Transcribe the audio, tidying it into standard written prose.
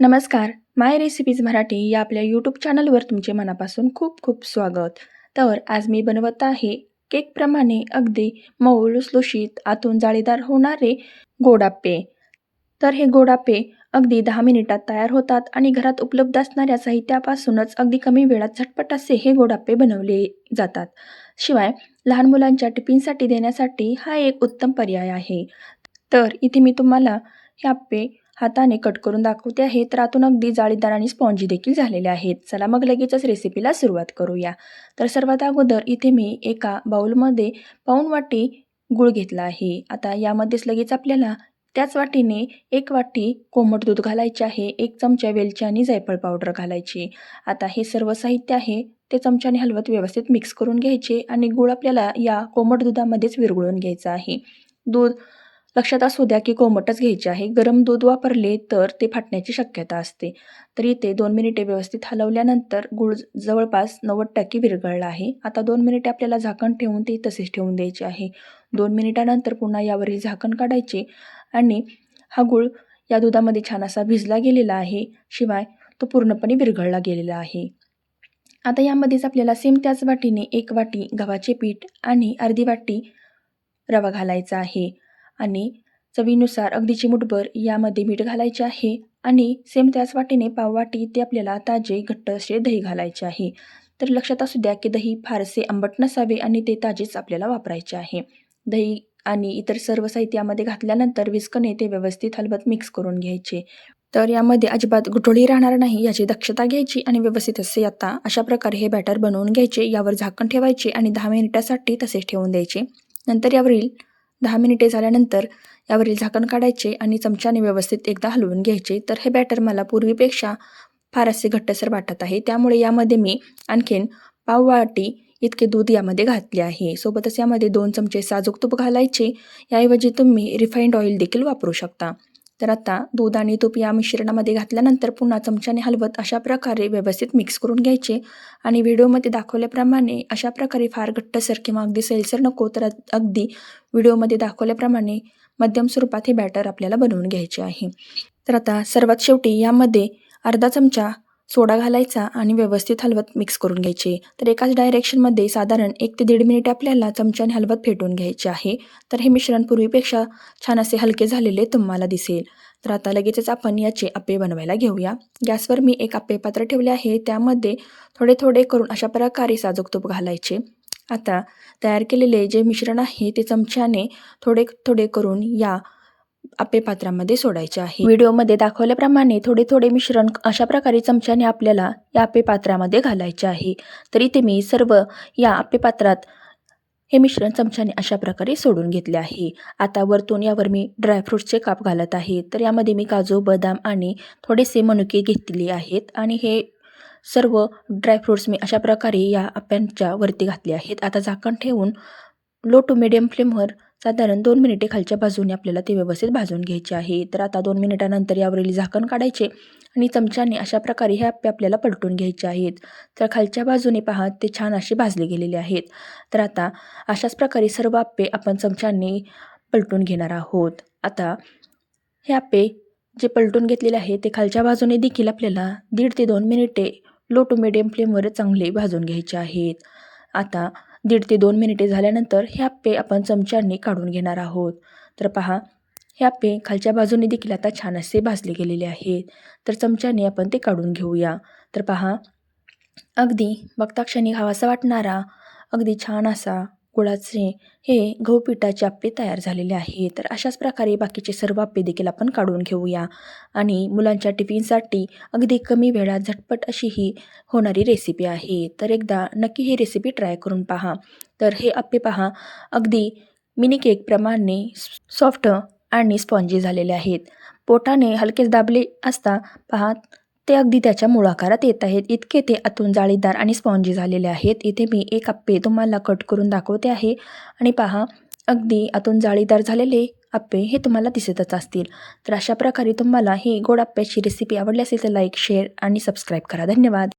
नमस्कार. माय रेसिपीज मराठी या आपल्या यूट्यूब चॅनलवर तुमचे मनापासून खूप खूप स्वागत. तर आज मी बनवत आहे केकप्रमाणे अगदी मऊ लुसलुशीत आतून जाळीदार होणारे गोडाप्पे. तर हे गोडाप्पे अगदी 10 मिनिटात तयार होतात आणि घरात उपलब्ध असणाऱ्या साहित्यापासूनच अगदी कमी वेळात झटपट असे हे गोडाप्पे बनवले जातात. शिवाय लहान मुलांच्या टिफिनसाठी देण्यासाठी हा एक उत्तम पर्याय आहे. तर इथे मी तुम्हाला हे आप्पे हाताने कट करून दाखवते आहे. तर आतून अगदी जाळीदार आणि स्पॉन्जी देखील झालेले आहेत. चला मग लगेचच रेसिपीला सुरुवात करूया. तर सर्वात अगोदर इथे मी एका बाउलमध्ये पाऊण वाटी गूळ घेतला आहे. आता यामध्येच लगेच आपल्याला त्याच वाटीने 1 वाटी कोमट दूध घालायचे आहे. 1 चमचा वेलची आणि जायफळ पावडर घालायची. आता हे सर्व साहित्य आहे ते चमच्याने हलवत व्यवस्थित मिक्स करून घ्यायचे आणि गूळ आपल्याला या कोमट दुधामध्येच विरघळून घ्यायचं आहे. दूध लक्षात असू द्या की कोमटच घ्यायचे आहे. गरम दूध वापरले तर ते फाटण्याची शक्यता असते. तर इथे 2 मिनिटे व्यवस्थित हलवल्यानंतर गूळ जवळपास 90% विरघळला आहे. आता 2 मिनिटे आपल्याला झाकण ठेवून ते तसेच ठेवून द्यायचे आहे. 2 मिनिटानंतर पुन्हा यावरील झाकण काढायचे आणि हा गूळ या दुधामध्ये छान असा भिजला गेलेला आहे. शिवाय तो पूर्णपणे विरघळला गेलेला आहे. आता यामध्येच आपल्याला सेम त्याच वाटीने 1 वाटी गव्हाचे पीठ आणि अर्धी वाटी रवा घालायचा आहे आणि चवीनुसार अगदी चिमूटभर यामध्ये मीठ घालायचे आहे आणि सेम त्याच वाटीने पाव वाटी ते आपल्याला ताजे घट्ट असे दही घालायचे आहे. तर लक्षात असू द्या की दही फारसे आंबट नसावे आणि ते ताजेच आपल्याला वापरायचे आहे. दही आणि इतर सर्व साहित्य यामध्ये घातल्यानंतर विस्कने ते व्यवस्थित हलवत मिक्स करून घ्यायचे. तर यामध्ये अजिबात गुठळी राहणार नाही याची दक्षता घ्यायची आणि व्यवस्थित असे आता अशा प्रकारे हे बॅटर बनवून घ्यायचे. यावर झाकण ठेवायचे आणि 10 मिनिटासाठी तसेच ठेवून द्यायचे. नंतर यावरील 10 मिनिटे झाल्यानंतर यावरील झाकण काढायचे आणि चमच्याने व्यवस्थित एकदा हलवून घ्यायचे. तर हे बॅटर मला पूर्वीपेक्षा फार असे घट्टसर वाटत आहे. त्यामुळे यामध्ये मी आणखीन पाव वाटी इतके दूध यामध्ये घातले आहे. सोबतच यामध्ये 2 चमचे साजूक तूप घालायचे. याऐवजी तुम्ही रिफाइंड ऑइल देखील वापरू शकता. तर आता दूध आणि तूप या मिश्रणामध्ये घातल्यानंतर पुन्हा चमच्याने हलवत अशा प्रकारे व्यवस्थित मिक्स करून घ्यायचे आणि व्हिडिओमध्ये दाखवल्याप्रमाणे अशा प्रकारे फार घट्टसर किंवा अगदी सैलसर नको तर अगदी व्हिडिओमध्ये दाखवल्याप्रमाणे मध्यम स्वरूपात हे बॅटर आपल्याला बनवून घ्यायचे आहे. तर आता सर्वात शेवटी यामध्ये अर्धा चमचा सोडा घालायचा आणि व्यवस्थित हलवत मिक्स करून घ्यायचे. तर एकाच डायरेक्शनमध्ये साधारण 1 ते 1.5 मिनिट आपल्याला चमच्याने हलवत फेटून घ्यायचे आहे. तर हे मिश्रण पूर्वीपेक्षा छान असे हलके झालेले तुम्हाला दिसेल. तर आता लगेचच आपण याचे आप्पे बनवायला घेऊया. गॅसवर मी एक आप्पे पात्र ठेवले आहे. त्यामध्ये थोडे थोडे करून अशा प्रकारे साजूक तूप घालायचे. आता तयार केलेले जे मिश्रण आहे ते चमच्याने थोडे थोडे करून या आप्पे पात्रामध्ये सोडायचे आहे. व्हिडिओमध्ये दाखवल्याप्रमाणे थोडे थोडे मिश्रण अशा प्रकारे चमच्याने आपल्याला या आप्पे पात्रामध्ये घालायचे आहे. तर इथे मी सर्व या आप्पे पात्रात हे मिश्रण चमच्याने अशा प्रकारे सोडून घेतले आहे. आता वरतून यावर मी ड्रायफ्रूट्सचे काप घालत आहे. तर यामध्ये मी काजू, बदाम आणि थोडेसे मनुके घेतलेले आहेत आणि हे सर्व ड्रायफ्रूट्स मी अशा प्रकारे या आप्यांच्या वरती घातले आहेत. आता झाकण ठेवून लो टू मिडियम फ्लेमवर साधारण 2 मिनिटे खालच्या बाजूने आपल्याला ते व्यवस्थित भाजून घ्यायचे आहे. तर आता 2 मिनिटानंतर यावरील झाकण काढायचे आणि चमच्याने अशा प्रकारे हे आप्पे आपल्याला पलटून घ्यायचे आहेत. तर खालच्या बाजूने पहा ते छान असे भाजले गेलेले आहेत. तर आता अशाच प्रकारे सर्व आप्पे आपण चमच्याने पलटून घेणार आहोत. आता हे आप्पे जे पलटून घेतलेले आहे ते खालच्या बाजूने देखील आपल्याला 1.5 ते 2 मिनिटे लो टू मिडियम फ्लेमवर चांगले भाजून घ्यायचे आहेत. आता 1.5 ते 2 मिनिटे झाल्यानंतर हे आप्पे आपण चमच्याने काढून घेणार आहोत. तर पहा हे आप्पे खालच्या बाजूने देखील आता छान असे भाजले गेलेले आहेत. तर चमच्याने आपण ते काढून घेऊया. तर पहा अगदी बघता क्षणी खावासा वाटणारा अगदी छान असा गुळाचे हे गहू पिठाचे आप्पे तयार झालेले आहेत. तर अशाच प्रकारे बाकीचे सर्व आप्पे देखील आपण काढून घेऊया आणि मुलांच्या टिफिनसाठी अगदी कमी वेळात झटपट अशी ही होणारी रेसिपी आहे. तर एकदा नक्की ही रेसिपी ट्राय करून पहा. तर हे आप्पे पहा अगदी मिनी केकप्रमाणे सॉफ्ट आणि स्पॉन्जी झालेले आहेत. पोटाने हलकेच दाबले असता पहा ते अगदी त्याच्या मूळ आकारात येत आहेत. इतके ते आतून जाळीदार आणि स्पॉन्जी झालेले आहेत. इथे मी एक आप्पे तुम्हाला कट करून दाखवते आहे आणि पहा अगदी आतून जाळीदार झालेले आप्पे हे तुम्हाला दिसतच असतील. तर अशा प्रकारे तुम्हाला ही गोड आप्प्याची रेसिपी आवडली असेल तर लाईक, शेअर आणि सबस्क्राईब करा. धन्यवाद.